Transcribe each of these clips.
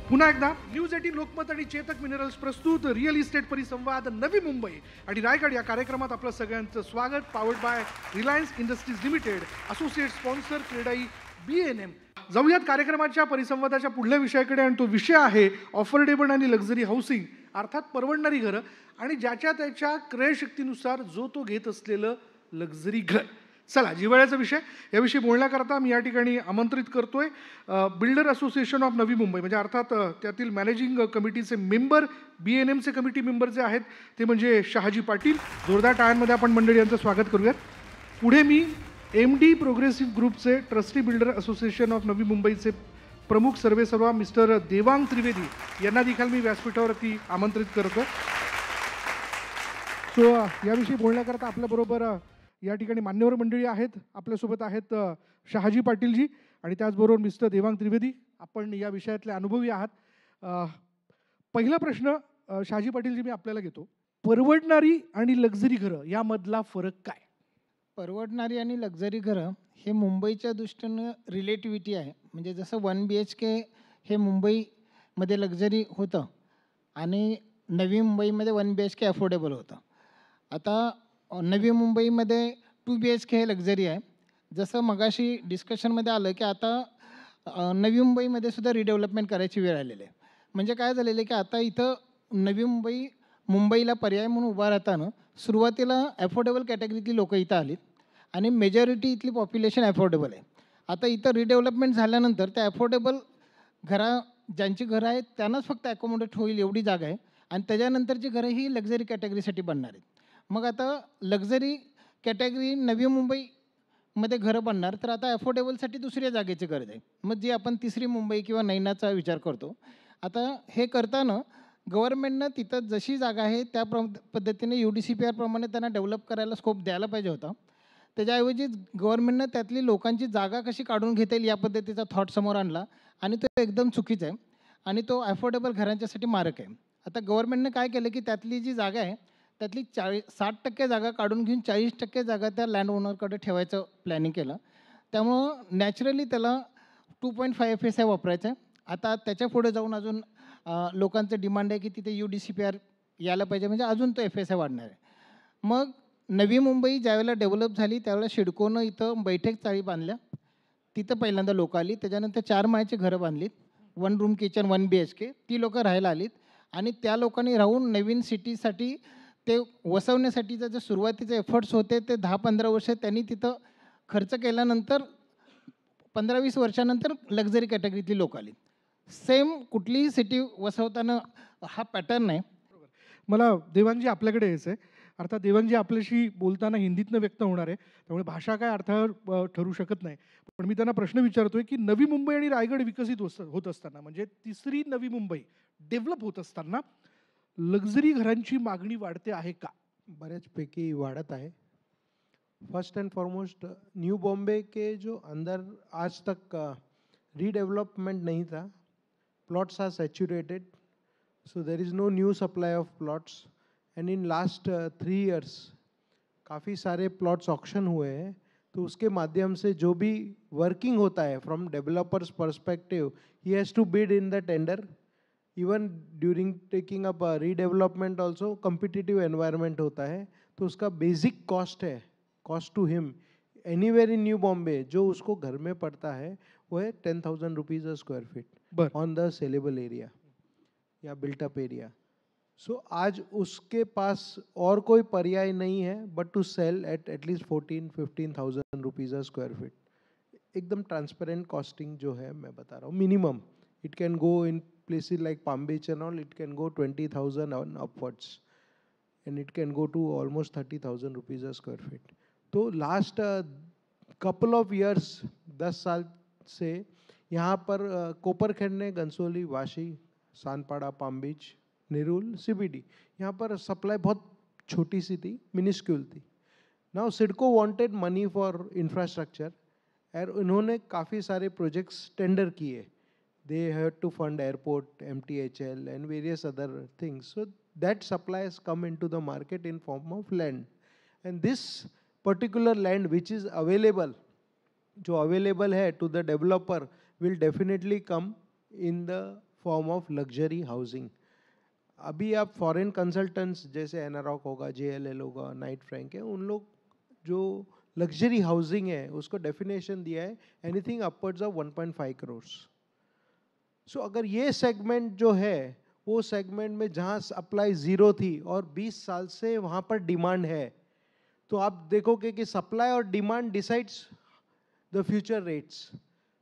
पुन्हा एकदा न्यूज 18 लोकमत आणि चेतक मिनरल्स प्रस्तुत रिअल इस्टेट परिसंवाद नवी मुंबई आणि रायगड या कार्यक्रमात आपलं सगळ्यांचं स्वागत. Powered by Reliance industries limited, associate sponsor CREDAI BNM. जाऊयात कार्यक्रमाच्या परिसंवादाच्या पुढल्या विषयाकडे आणि तो विषय आहे अफोर्डेबल आणि लक्झरी हाऊसिंग, अर्थात परवडणारी घरं आणि ज्याच्या त्याच्या क्रयशक्तीनुसार जो तो घेत असलेलं लक्झरी घर. चला, जिव्हाळ्याचा विषय. याविषयी बोलण्याकरता मी या ठिकाणी आमंत्रित करतोय builder association of Navi Mumbai, म्हणजे अर्थात त्यातील मॅनेजिंग कमिटीचे मेंबर, BNMचे कमिटी मेंबर जे आहेत ते म्हणजे शहाजी पाटील. जोरदार टाळ्यांमध्ये आपण मंडळी यांचं स्वागत करूयात. पुढे मी MD प्रोग्रेसिव्ह ग्रुपचे ट्रस्टी बिल्डर असोसिएशन ऑफ नवी मुंबईचे प्रमुख सर्वेसर्वा मिस्टर देवांग त्रिवेदी यांना देखील मी व्यासपीठावरती आमंत्रित करतो. सो याविषयी बोलण्याकरता आपल्याबरोबर या ठिकाणी मान्यवर मंडळी आहेत. आपल्यासोबत आहेत शहाजी पाटीलजी आणि त्याचबरोबर मिस्टर देवांग त्रिवेदी. आपण या विषयातले अनुभवी आहात. पहिला प्रश्न शहाजी पाटीलजी मी आपल्याला घेतो. परवडणारी आणि लक्झरी घरं यामधला फरक काय? परवडणारी आणि लक्झरी घरं हे मुंबईच्या दृष्टीनं रिलेटिव्हिटी आहे. म्हणजे जसं 1 BHK हे मुंबईमध्ये लक्झरी होतं आणि नवी मुंबईमध्ये 1 BHK अफोर्डेबल होतं. आता नवी मुंबईमध्ये 2 BHK हे लक्झरी आहे. जसं मगाशी डिस्कशनमध्ये आलं की आता नवी मुंबईमध्ये सुद्धा रिडेव्हलपमेंट करायची वेळ आलेली आहे. म्हणजे काय झालेलं आहे की आता इथं नवी मुंबईला पर्याय म्हणून उभा राहताना सुरुवातीला अफोर्डेबल कॅटेगरीतली लोकं इथं आलीत आणि मेजॉरिटी इथली पॉप्युलेशन अफोर्डेबल आहे. आता इथं रिडेव्हलपमेंट झाल्यानंतर त्या अफोर्डेबल ज्यांची घरं आहेत त्यांनाच फक्त ॲकोमोडेट होईल एवढी जागा आहे आणि त्याच्यानंतरची घरं ही लक्झरी कॅटेगरीसाठी बनणार आहेत. मग आता लक्झरी कॅटेगरी नवी मुंबईमध्ये घरं बनणार, तर आता अफोर्डेबलसाठी दुसऱ्या जागेची गरज आहे. मग जी आपण तिसरी मुंबई किंवा नैनाचा विचार करतो. आता हे करताना गव्हर्नमेंटनं तिथं जशी जागा आहे त्या पद्धतीने UDCPR प्रमाणे त्यांना डेव्हलप करायला स्कोप द्यायला पाहिजे होता. त्याच्याऐवजी गव्हर्नमेंटनं त्यातली लोकांची जागा कशी काढून घेता येईल या पद्धतीचा थॉट समोर आणला आणि तो एकदम चुकीचा आहे आणि तो अफोर्डेबल घरांच्यासाठी मारक आहे. आता गव्हर्नमेंटनं काय केलं की त्यातली जी जागा आहे त्यातली 60% जागा काढून घेऊन 40% जागा त्या लँड ओनरकडे ठेवायचं प्लॅनिंग केलं. त्यामुळं नॅचरली त्याला 2.5 FSI वापरायचं आहे. आता त्याच्या पुढे जाऊन अजून लोकांचं डिमांड आहे की तिथे UDCPR यायला पाहिजे, म्हणजे अजून तो FSI वाढणार आहे. मग नवी मुंबई ज्यावेळेला डेव्हलप झाली त्यावेळेला सिडकोनं इथं बैठक चाळी बांधल्या. तिथं पहिल्यांदा लोकं आली. त्याच्यानंतर 4 माळ्याची घरं बांधलीत, 1 रूम किचन 1 BHK. ती लोकं राहायला आलीत आणि त्या लोकांनी राहून नवीन सिटीसाठी ते वसवण्यासाठीचे जे सुरुवातीचे एफर्ट्स होते ते 10-15 वर्ष त्यांनी तिथं खर्च केल्यानंतर 15-20 वर्षानंतर लक्झरी कॅटेगरीतली लोक आली. सेम कुठलीही सिटी वसवताना हा पॅटर्न आहे. मला देवांगजी आपल्याकडे यायचं आहे. अर्थात देवांगजी आपल्याशी बोलताना हिंदीतनं व्यक्त होणार आहे, त्यामुळे भाषा काय अर्थावर ठरू शकत नाही. पण मी त्यांना प्रश्न विचारतोय की नवी मुंबई आणि रायगड विकसित होत असताना, म्हणजे तिसरी नवी मुंबई डेव्हलप होत असताना लक्झरी घरांची मागणी वाढते आहे का? बऱ्याचपैकी वाढत आहे. First and foremost New Bombay के जो अंदर आज तक रीडेवलपमेंट नहीं था. Plots are saturated, so there is no new supply of plots. And in last 3 years काफ़ी सारे प्लॉट्स ऑक्शन हुए हैं. तो उसके माध्यम से जो भी वर्किंग होता है from developer's perspective, he has to bid in the tender. Even during taking up redevelopment also competitive environment होता है. तो उसका बेसिक कॉस्ट है, cost to him anywhere in New Bombay जो उसको घर में पड़ता है वो है 10,000 rupees a square feet on the saleable area या बिल्टअप एरिया. सो आज उसके पास और कोई पर्याय नहीं है but to sell at at least 14-15,000 rupees a square feet. एकदम ट्रांसपेरेंट कॉस्टिंग जो है मैं बता रहा हूँ, minimum. It can go in places like Palm Beach and all, it can go 20,000 and upwards, and it can go to almost 30,000 rupees a square feet. तो last couple of years 10 साल से यहाँ पर Koparkhairane, Ghansoli, Vashi, Sanpada, Palm Beach, Nerul, CBD, यहाँ पर supply बहुत छोटी C थी, minuscule थी. Now CIDCO wanted money for infrastructure और उन्होंने काफ़ी सारे प्रोजेक्ट्स टेंडर किए. They had to fund airport, MTHL and various other things. So that supply has come into the market in form of land. And this particular land which is available, जो available है to the developer, will definitely come in the form of luxury housing. अभी आप foreign consultants जैसे एनारॉक होगा, JLL होगा, Knight Frank है, उन लोग जो लग्जरी हाउसिंग है उसको डेफिनेशन दिया है anything upwards of 1.5 crore. So अगर ये सेगमेंट जो है वो सेगमेंट में जहाँ सप्लाई ज़ीरो थी और 20 साल से वहाँ पर डिमांड है, तो आप देखोगे कि सप्लाई और demand decides the future rates.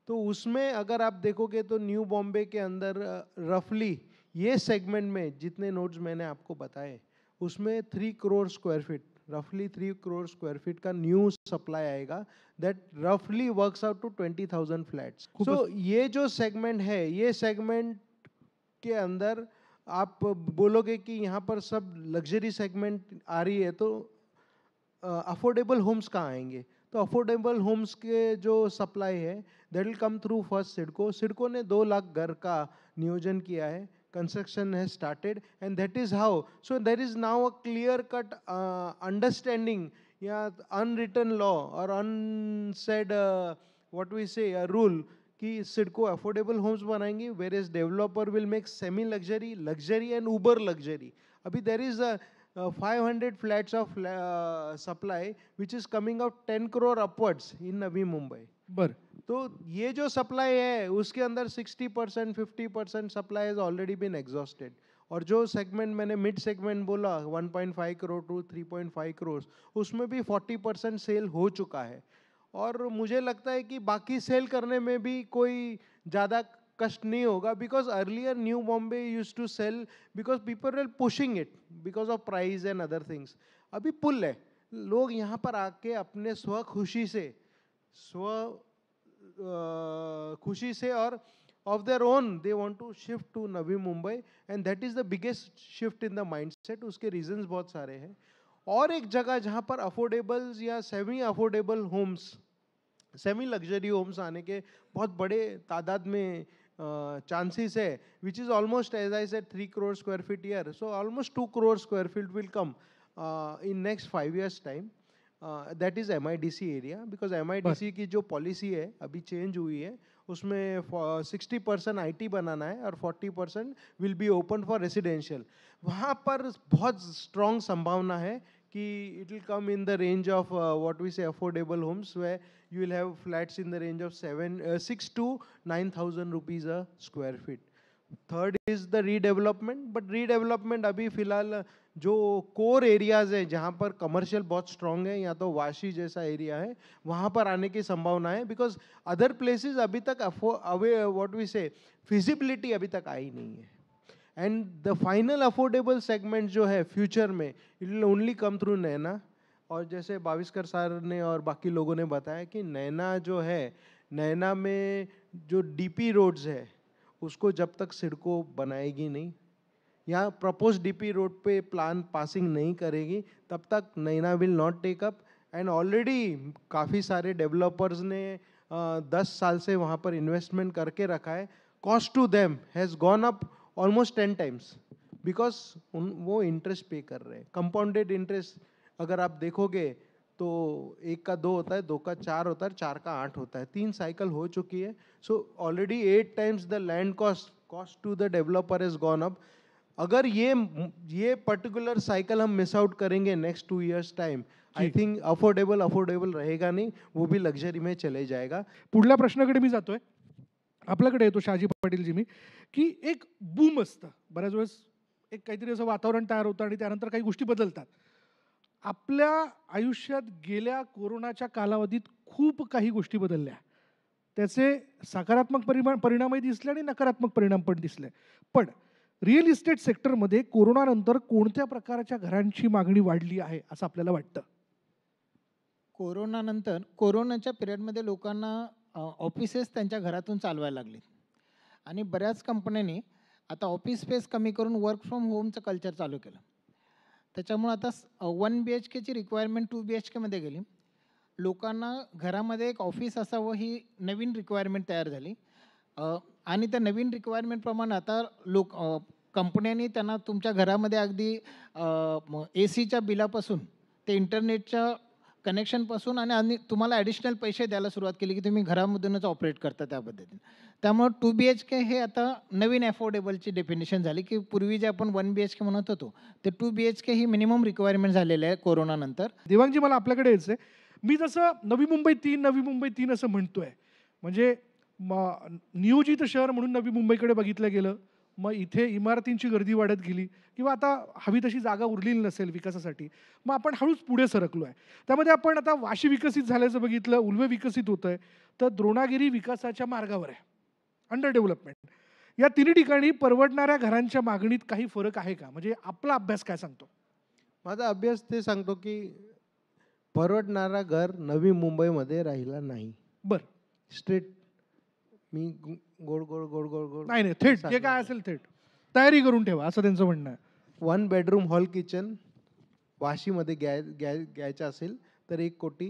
तो उसमें अगर आप देखोगे तो न्यू बॉम्बे के अंदर रफली ये सेगमेंट में जितने नोड्स मैंने आपको बताए उसमें 3 करोड़ स्क्वायर फीट, रफली 3 करोड़ स्क्वायर फीट का न्यू सप्लाई आएगा, दैट रफली works out to 20,000 flats. So ये जो सेगमेंट है, ये सेगमेंट के अंदर आप बोलोगे कि यहाँ पर सब लग्जरी सेगमेंट आ रही है, तो अफोर्डेबल होम्स कहाँ आएंगे? तो अफोर्डेबल होम्स के जो सप्लाई है that will come through first CIDCO. CIDCO ने 2 लाख घर का नियोजन किया है, construction has started, and that is how. So there is now a clear cut understanding, yeah, unwritten law or unsaid what we say a rule कि CIDCO affordable homes बनाएंगे, whereas developer will make semi luxury, luxury and uber luxury. अभी there is a 500 flats of supply which is coming out 10 crore upwards in Navi Mumbai. बर तो ये जो supply है उसके अंदर 60% 50% supply has already been exhausted, और जो सेगमेंट मैंने मिड सेगमेंट बोला 1.5 करोड़ टू 3.5 करोड़, उसमें भी 40% सेल हो चुका है। और मुझे लगता है कि बाकी सेल करने में भी कोई ज़्यादा कष्ट नहीं होगा, because earlier New Bombay used to sell because people are pushing it because of price and other things. अभी पुल है, लोग यहाँ पर आके अपने स्व खुशी से और of their own they want to shift to Navi Mumbai, and that is the biggest shift in the mindset. उसके reasons बहुत सारे हैं। और एक जगह जहाँ पर अफोर्डेबल्स या semi affordable homes, semi luxury homes आने के बहुत बड़े तादाद में चांसेस है, which is almost as I said 3 crore square feet here, so almost 2 crore square feet will come in next 5 years time. That is MIDC area, because MIDC की जो policy है अभी चेंज हुई है, उसमें 60% IT बनाना है और 40% will be open for residential. वहाँ पर बहुत स्ट्रॉन्ग संभावना है कि it will come in the range of what we say affordable homes, way you will have flats in the range of 6 to 9,000 rupees a square feet. Third is the redevelopment, but redevelopment अभी फिलहाल जो core areas है जहाँ पर commercial बहुत strong है, या तो वाशी जैसा एरिया है, वहाँ पर आने की संभावना है, बिकॉज अदर प्लेसेस अभी तक away what we say feasibility अभी तक आई नहीं है। And the final affordable segment जो है फ्यूचर में it will only come through Naina. और जैसे भाविस्कर सर ने और बाकी लोगों ने बताया कि नैना जो है, नैना में जो DP रोड्स है उसको जब तक सिडको बनाएगी नहीं या प्रपोज DP रोड पे प्लान पासिंग नहीं करेगी तब तक Naina will not take up. And already काफ़ी सारे डेवलपर्स ने 10 साल से वहाँ पर इन्वेस्टमेंट करके रखा है। Cost to them has gone up almost 10 times because वो इंटरेस्ट पे कर रहे हैं, कंपाउंडेड इंटरेस्ट। अगर आप देखोगे तो 1 का 2 होता है, 2 का 4 होता है, 4 का 8 होता है, 3 साइकिल हो चुकी है। So already 8 times the land cost to the developer is gone up. अगर ये पर्टिकुलर साइकिल हम मिस आउट करेंगे next 2 years time, I think affordable रहेगा नहीं, वो भी लक्झरी में चले जाएगा। पुढल्या प्रश्नाकडे मी जातोय, आपल्याकडे येतो शहाजी पाटीलजी मी, की एक बूम असतं बऱ्याच वेळेस, एक काहीतरी असं वातावरण तयार होतं आणि त्यानंतर काही गोष्टी बदलतात। आपल्या आयुष्यात गेल्या कोरोनाच्या कालावधीत खूप काही गोष्टी बदलल्या, त्याचे सकारात्मक परिणामही दिसले आणि नकारात्मक परिणाम पण दिसले। पण रिअल इस्टेट सेक्टरमध्ये कोरोनानंतर कोणत्या प्रकारच्या घरांची मागणी वाढली आहे असं आपल्याला वाटतं? कोरोनानंतर कोरोनाच्या पिरियडमध्ये लोकांना ऑफिसेस त्यांच्या घरातून चालवायला लागले आणि बऱ्याच कंपन्यांनी आता ऑफिस स्पेस कमी करून वर्क फ्रॉम होमचं कल्चर चालू केलं। त्याच्यामुळे आता 1 BHKची रिक्वायरमेंट 2 BHKमध्ये गेली। लोकांना घरामध्ये एक ऑफिस असावं ही नवीन रिक्वायरमेंट तयार झाली आणि त्या नवीन रिक्वायरमेंटप्रमाणे आता कंपन्यांनी त्यांना तुमच्या घरामध्ये अगदी ACच्या बिलापासून ते इंटरनेटच्या कनेक्शनपासून आणि तुम्हाला ॲडिशनल पैसे द्यायला सुरुवात केली की तुम्ही घरामधूनच ऑपरेट करता त्या पद्धतीने. त्यामुळं 2 BHK हे आता नवीन अफोर्डेबलची डेफिनेशन झाली, की पूर्वी जे आपण 1 BHK म्हणत होतो, ते 2 BHK ही मिनिमम रिक्वायरमेंट झालेलं आहे कोरोनानंतर. देवांगजी, मला आपल्याकडे यायचं आहे. मी जसं नवी मुंबई 3 नवी मुंबई 3 असं म्हणतोय, म्हणजे नियोजित शहर म्हणून नवी मुंबईकडे बघितलं गेलं, मग इथे इमारतींची गर्दी वाढत गेली किंवा आता हवी तशी जागा उरलेली नसेल विकासासाठी, मग आपण हळूच पुढे सरकलो आहे. त्यामध्ये आपण आता वाशी विकसित झाल्याचं बघितलं, उल्वे विकसित होत आहे, तर द्रोणागिरी विकासाच्या मार्गावर आहे, अंडर डेव्हलपमेंट. या तिन्ही ठिकाणी परवडणाऱ्या घरांच्या मागणीत काही फरक आहे का? म्हणजे आपला अभ्यास काय सांगतो? माझा अभ्यास ते सांगतो की परवडणारा घर नवी मुंबईमध्ये राहिला नाही. बरं, स्ट्रेट मी गोड गोड गोड गोड गोड नाही थेट जे काय असेल थेट तयारी करून ठेवा, असं त्यांचं म्हणणं आहे. 1 बेडरूम हॉल किचन वाशीमध्ये घ्यायचं असेल तर 1 कोटी.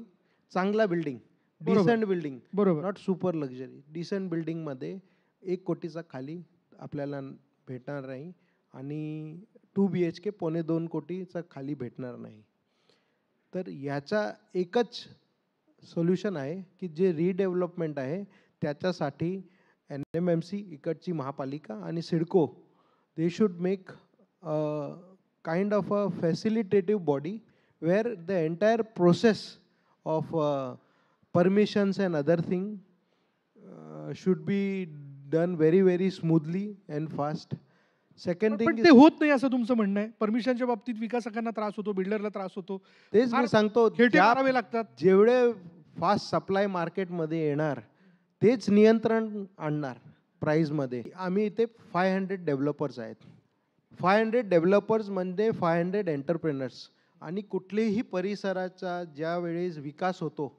चांगला बिल्डिंग, डिसेंट बिल्डिंग, बरोबर. नॉट सुपर लक्झरी, डिसेंट बिल्डिंगमध्ये 1 कोटीचा खाली आपल्याला भेटणार नाही आणि 2 BHK 1.25 कोटीचा खाली भेटणार नाही. तर याचा एकच सोल्युशन आहे की जे रिडेव्हलपमेंट आहे त्याच्यासाठी NMMC, इकडची महापालिका आणि CIDCO, they should make kind of a facilitative body where the entire process of permissions and other thing should be done very very smoothly and fast. Second thing पण ते होत नाही असं तुमचं म्हणणं आहे. परमिशनच्या बाबतीत विकासकांना त्रास होतो, बिल्डरला त्रास होतो, तेच मी सांगतो, खेटे मारावे लागतात. जेवढे फास्ट सप्लाय मार्केटमध्ये येणार तेच नियंत्रण आणणार प्राईजमध्ये. आम्ही इथे 500 डेव्हलपर्स आहेत. 500 डेव्हलपर्स म्हणजे 500 एंटरप्रेनर्स. आणि कुठलेही परिसराचा ज्यावेळेस विकास होतो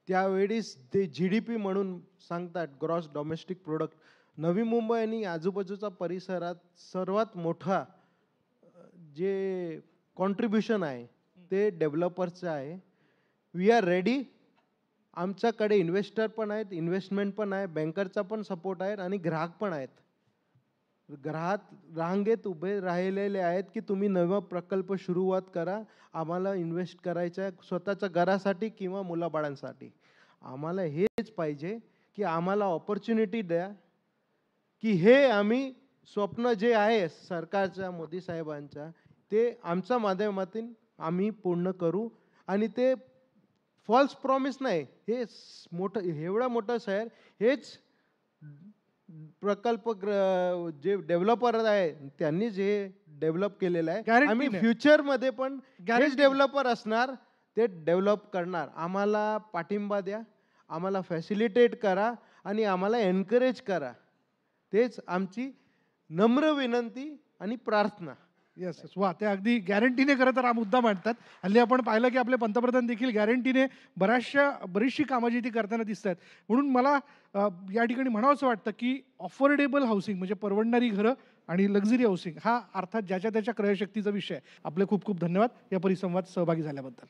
त्यावेळेस ते GDP म्हणून सांगतात, gross domestic product. Navi Mumbai आणि आजूबाजूचा परिसरात सर्वात मोठा जे कॉन्ट्रीब्युशन आहे ते डेव्हलपर्सचं आहे. We are ready. आमच्याकडे इन्व्हेस्टर पण आहेत, इन्व्हेस्टमेंट पण आहे, बँकरचा पण सपोर्ट आहे आणि ग्राहक पण आहेत. ग्राहक रांगेत उभे राहिलेले आहेत की तुम्ही नवा प्रकल्प सुरुवात करा, आम्हाला इन्व्हेस्ट करायचं आहे स्वतःच्या घरासाठी किंवा मुलाबाळांसाठी. आम्हाला हेच पाहिजे की आम्हाला ऑपॉर्च्युनिटी द्या की हे आम्ही स्वप्न जे आहे सरकारच्या, मोदी साहेबांच्या, ते आमच्या माध्यमातून आम्ही पूर्ण करू. आणि ते फॉल्स प्रॉमिस नाही. हे मोठं, एवढं मोठं शहर, हेच प्रकल्प जे डेव्हलपर आहे त्यांनी जे डेव्हलप केलेलं आहे. आम्ही फ्युचरमध्ये पण हेच डेव्हलपर असणार, ते डेव्हलप करणार. आम्हाला पाठिंबा द्या, आम्हाला फॅसिलिटेट करा आणि आम्हाला एनकरेज करा. तेच आमची नम्र विनंती आणि प्रार्थना. येस येस, वा, ते अगदी गॅरंटीने खरं तर हा मुद्दा मांडतात. हल्ली आपण पाहिलं की आपले पंतप्रधान देखील गॅरंटीने बरीचशी कामं जी ती करताना दिसत आहेत. म्हणून मला या ठिकाणी म्हणावंसं वाटतं की अफोर्डेबल हाऊसिंग म्हणजे परवडणारी घरं आणि लक्झरी हाऊसिंग हा अर्थात ज्याच्या त्याच्या क्रयशक्तीचा विषय आहे. आपले खूप खूप धन्यवाद या परिसंवाद सहभागी झाल्याबद्दल.